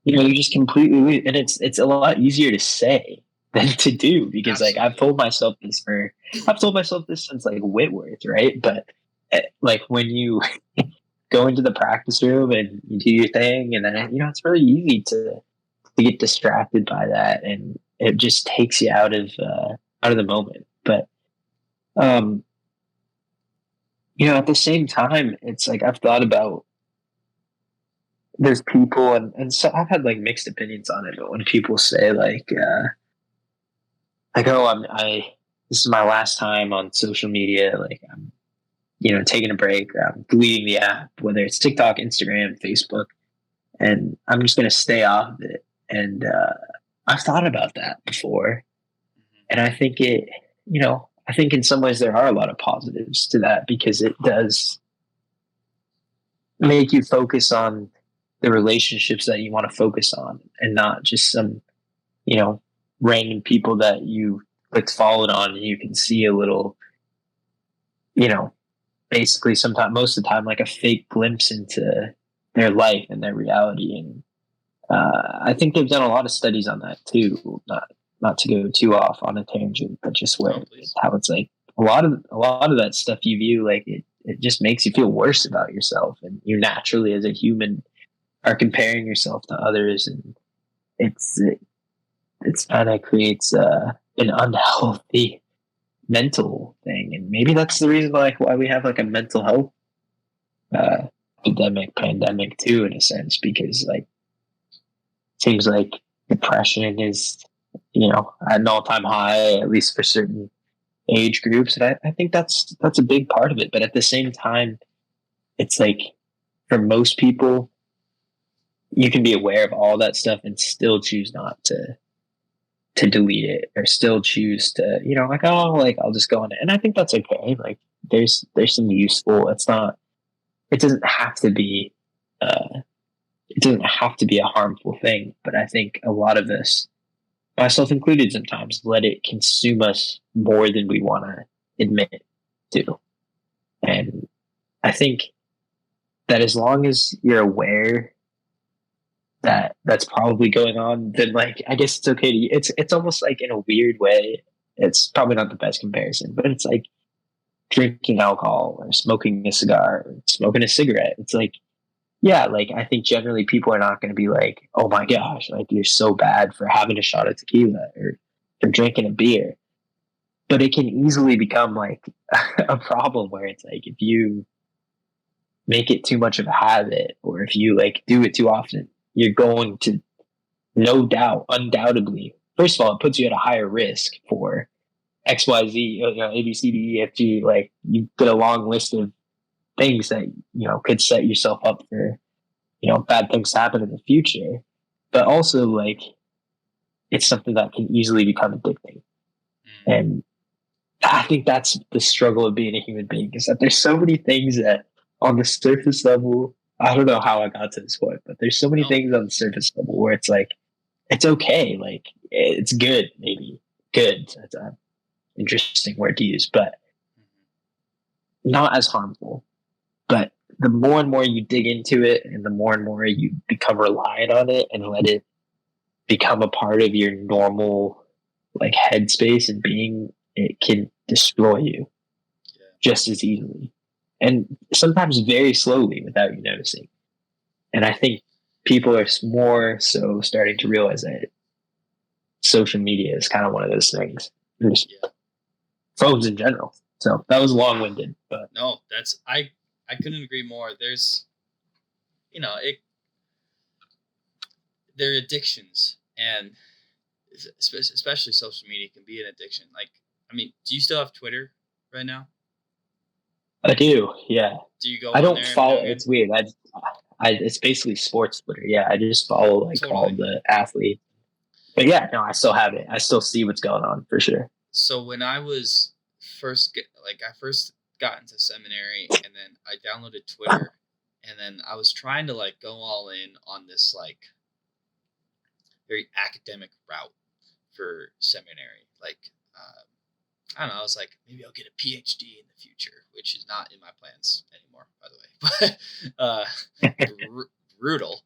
you just completely, and it's a lot easier to say than to do, because like I've told myself this since like Whitworth, right? But like when you go into the practice room and you do your thing, and then it's really easy to get distracted by that, and it just takes you out of the moment. But at the same time, it's like I've thought about, there's people, and so I've had like mixed opinions on it, but when people say like oh, this is my last time on social media, like I'm taking a break, I'm deleting the app, whether it's TikTok, Instagram, Facebook, and I'm just going to stay off of it. And I've thought about that before, and I think I think in some ways there are a lot of positives to that, because it does make you focus on the relationships that you want to focus on, and not just some random people that you clicked followed on, and you can see a little basically sometimes, most of the time, like a fake glimpse into their life and their reality. And I think they've done a lot of studies on that too. Not to go too off on a tangent, but just how it's like a lot of that stuff you view, like it just makes you feel worse about yourself, and you naturally as a human are comparing yourself to others, and it's kind of creates an unhealthy mental thing. And maybe that's the reason why we have like a mental health pandemic too, in a sense, because like it seems like depression is at an all-time high, at least for certain age groups. And I think that's a big part of it. But at the same time, it's like for most people, you can be aware of all that stuff and still choose not to delete it, or still choose to, like, oh, like I'll just go on it. And I think that's okay. Like there's some useful, it doesn't have to be a harmful thing. But I think a lot of us, myself included, sometimes let it consume us more than we want to admit to. And I think that as long as you're aware that's probably going on, then like I guess it's okay to it's almost like in a weird way. It's probably not the best comparison, but it's like drinking alcohol or smoking a cigar or smoking a cigarette. It's like, yeah, like I think generally people are not going to be like, oh my gosh, like you're so bad for having a shot of tequila or for drinking a beer. But it can easily become like a problem where it's like if you make it too much of a habit or if you like do it too often, you're going to no doubt, undoubtedly, first of all, it puts you at a higher risk for XYZ, A, B, C, D, E, F, G. Like you get a long list of things that, could set yourself up for, bad things to happen in the future. But also like it's something that can easily become addicting. And I think that's the struggle of being a human being, is that there's so many things that on the surface level, I don't know how I got to this point, but there's so many things on the surface level where it's like, it's okay. Like it's good, maybe good. That's an interesting word to use, but not as harmful. But the more and more you dig into it and the more and more you become reliant on it and let it become a part of your normal like headspace and being, it can destroy you just as easily. And sometimes very slowly without you noticing. And I think people are more so starting to realize that social media is kind of one of those things. Just phones in general. So that was long-winded, but no, that's I couldn't agree more. There's, they're addictions, and especially social media can be an addiction. Like, I mean, do you still have Twitter right now? I do, yeah. Do you go? I don't follow. It's weird. It's basically sports Twitter. Yeah, I just follow like all the athletes. But yeah, no, I still have it. I still see what's going on for sure. So when I was first got into seminary, and then I downloaded Twitter, and then I was trying to like go all in on this like very academic route for seminary. Like, I don't know, I was like, maybe I'll get a PhD in the future, which is not in my plans anymore, by the way. But brutal.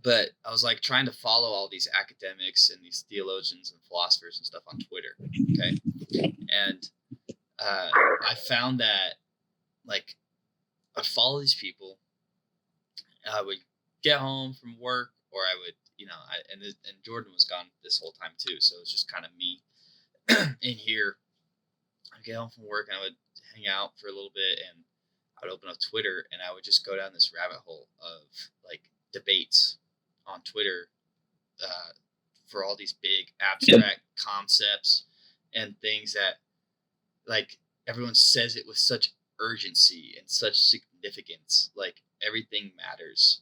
But I was like trying to follow all these academics and these theologians and philosophers and stuff on Twitter. Okay. And I found that like I'd follow these people. I would get home from work, or I would, and Jordan was gone this whole time too. So it was just kind of me in here. I'd get home from work and I would hang out for a little bit, and I would open up Twitter and I would just go down this rabbit hole of like debates on Twitter for all these big abstract concepts and things that like everyone says it with such urgency and such significance, like everything matters,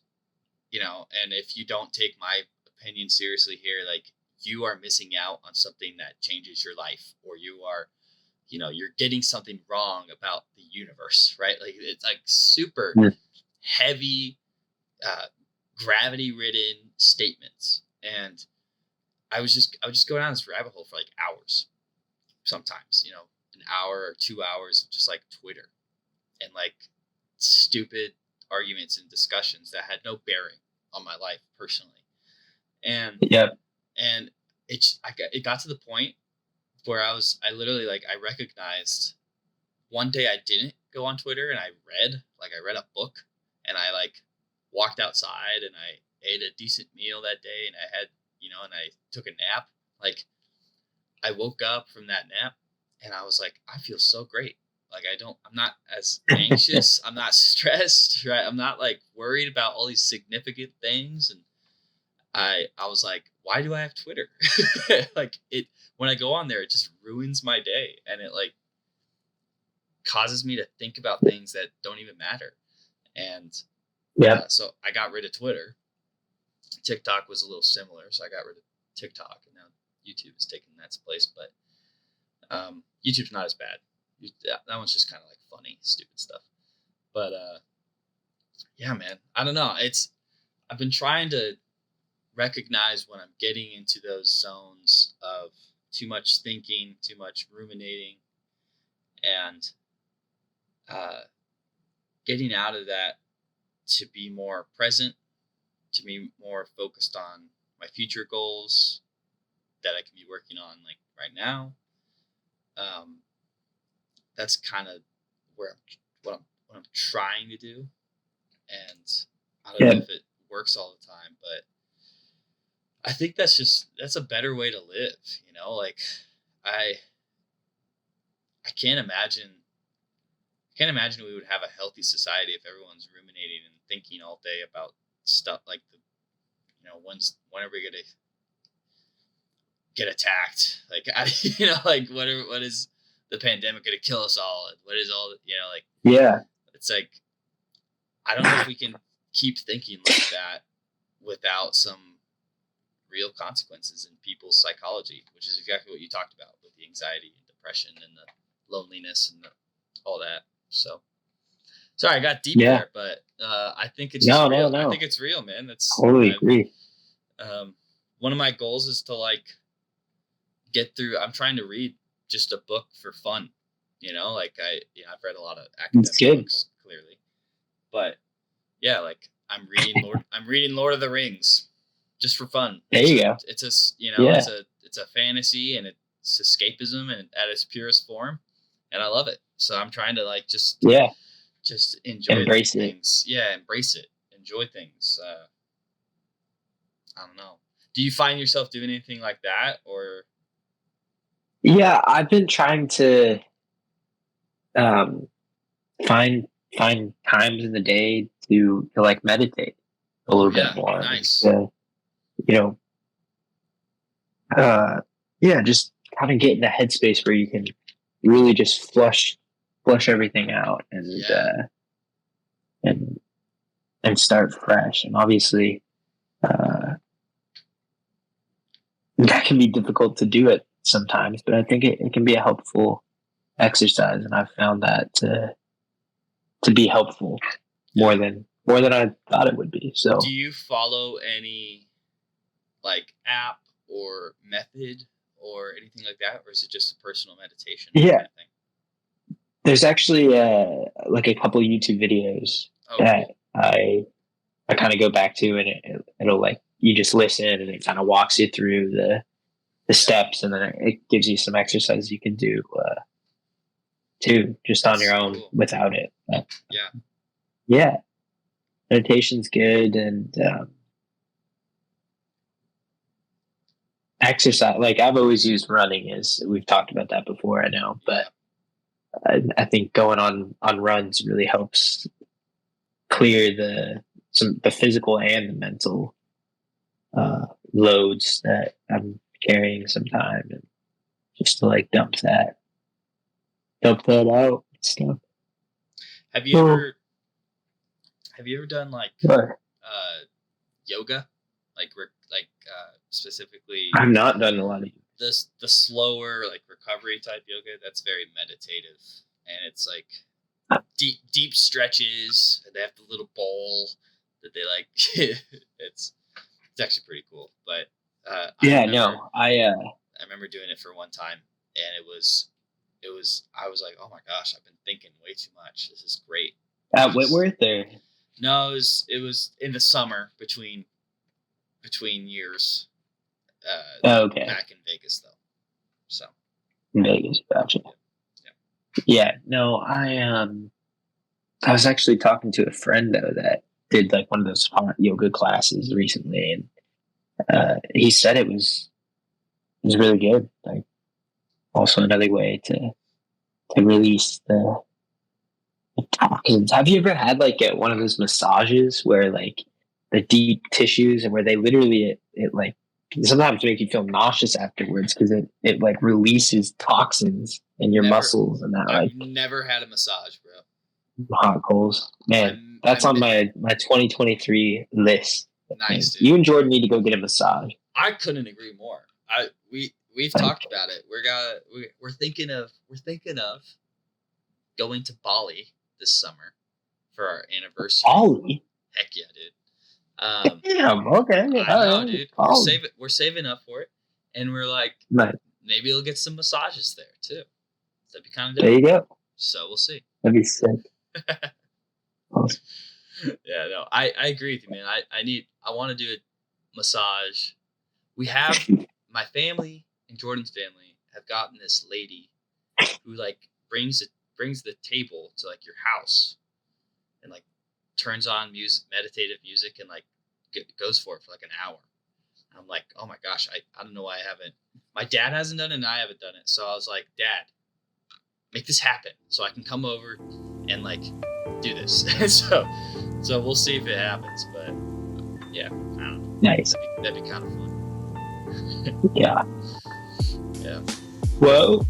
and if you don't take my opinion seriously here, like you are missing out on something that changes your life, or you are, you're getting something wrong about the universe, right? Like it's like super heavy, gravity ridden statements. And I would just go down this rabbit hole for like hours, sometimes, an hour or 2 hours of just like Twitter and like stupid arguments and discussions that had no bearing on my life personally. And and it got to the point where I literally like I recognized one day I didn't go on Twitter and I read a book, and I like walked outside and I ate a decent meal that day, and I had, and I took a nap. Like I woke up from that nap and I was like, I feel so great. Like I'm not as anxious. I'm not stressed, right? I'm not like worried about all these significant things. And I was like, why do I have Twitter? Like when I go on there, it just ruins my day. And it like causes me to think about things that don't even matter. And so I got rid of Twitter. TikTok was a little similar. So I got rid of TikTok, and now YouTube is taking that place. But YouTube's not as bad. That one's just kind of like funny, stupid stuff. But yeah, man, I don't know. I've been trying to recognize when I'm getting into those zones of too much thinking, too much ruminating, and getting out of that to be more present to be more focused on my future goals that I can be working on like right now. That's kind of what I'm trying to do, and I don't know if it works all the time, but I think that's a better way to live. You know, like I can't imagine we would have a healthy society if everyone's ruminating and thinking all day about stuff like when are we gonna get attacked? Like like what is the pandemic gonna kill us all? What is all like? Yeah, it's like I don't know if we can keep thinking like that without some real consequences in people's psychology, which is exactly what you talked about with the anxiety and depression and the loneliness and all that. So, sorry, I got deep there, but I think it's just real. No. I think it's real, man. That's totally agree. One of my goals is to like get through. I'm trying to read just a book for fun. Like I've read a lot of academic books, clearly, but yeah, like I'm reading Lord of the Rings just for fun. There you go. It's it's a fantasy and it's escapism and at its purest form, and I love it. So I'm trying to like just enjoy embrace things. Yeah, embrace it. Enjoy things. I don't know. Do you find yourself doing anything like that, or? Yeah, I've been trying to find times in the day to like meditate a little bit more. Nice. Just kind of get in a headspace where you can really just flush everything out and start fresh. And obviously, that can be difficult to do it sometimes, but I think it can be a helpful exercise, and I've found that to be helpful more than I thought it would be. So, do you follow any like app or method or anything like that, or is it just a personal meditation? Yeah, kind of thing? There's actually like a couple YouTube videos that cool. I kind of go back to, and it'll like you just listen, and it kind of walks you through the steps, and then it gives you some exercises you can do too, just on your own without it. But, yeah, meditation's good, and exercise. Like I've always used running, as we've talked about that before. I know, but I think going on runs really helps clear the physical and the mental loads that I'm carrying sometime, and just to like dump that out and stuff. Have you ever done like yoga, like specifically? I've not done a lot of the slower like recovery type yoga. That's very meditative, and it's like deep stretches, and they have the little bowl that they like. it's actually pretty cool. But I remember doing it for one time, and it was I was like, oh my gosh, I've been thinking way too much. This is great. At Whitworth there? No, it was in the summer between years. Okay. Back in Vegas though. So. Vegas, gotcha. Yeah. No, I was actually talking to a friend though that did like one of those hot yoga classes recently, and he said it was really good. Like also another way to release the toxins. Have you ever had like one of those massages where like the deep tissues, and where they literally it like sometimes make you feel nauseous afterwards because it like releases toxins in your muscles and that. I've never had a massage, bro. Hot coals, man. That's on my 2023 list. Nice, dude. You and Jordan need to go get a massage. I couldn't agree more. We've talked about it. We're thinking of going to Bali this summer for our anniversary. Bali? Heck yeah, dude. Okay. I know, dude. We're saving up for it, and we're like, maybe we'll get some massages there too. That'd be kind of dope. There you go. So we'll see. That'd be sick. Awesome. Yeah, no, I agree with you, man. I want to do a massage. We have my family and Jordan's family have gotten this lady who like brings the table to like your house and like turns on meditative music and like goes for it for like an hour. And I'm like, oh my gosh, I don't know why I haven't. My dad hasn't done it and I haven't done it. So I was like, Dad, make this happen so I can come over and like do this. so we'll see if it happens. But yeah, I don't know. Nice. That'd be kind of fun. Yeah. Yeah. Well,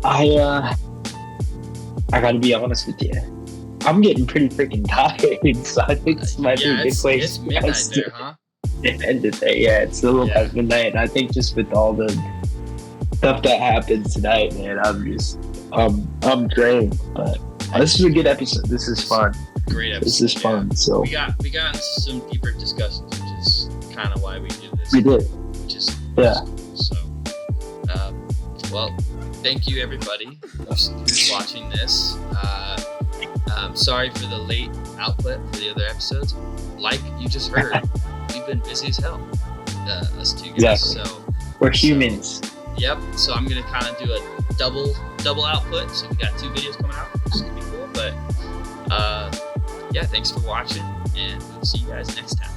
I gotta be honest with you. I'm getting pretty freaking tired, so I think this might be a good place. It's midnight there, huh? End it there. Yeah, it's a little past midnight. I think just with all the stuff that happened tonight, man, I'm drained. But this is a good episode. This is fun. Great episode. This is fun. So we got into some deeper discussions, which is kind of why we do this. We did. Just yeah. So, well, thank you everybody who's watching this. Sorry for the late output for the other episodes. Like you just heard, we've been busy as hell. Us two guys. Exactly. So we're humans. Yep. So I'm gonna kind of do a double output. So we got 2 videos coming out, which is gonna be cool. But yeah, thanks for watching, and we'll see you guys next time.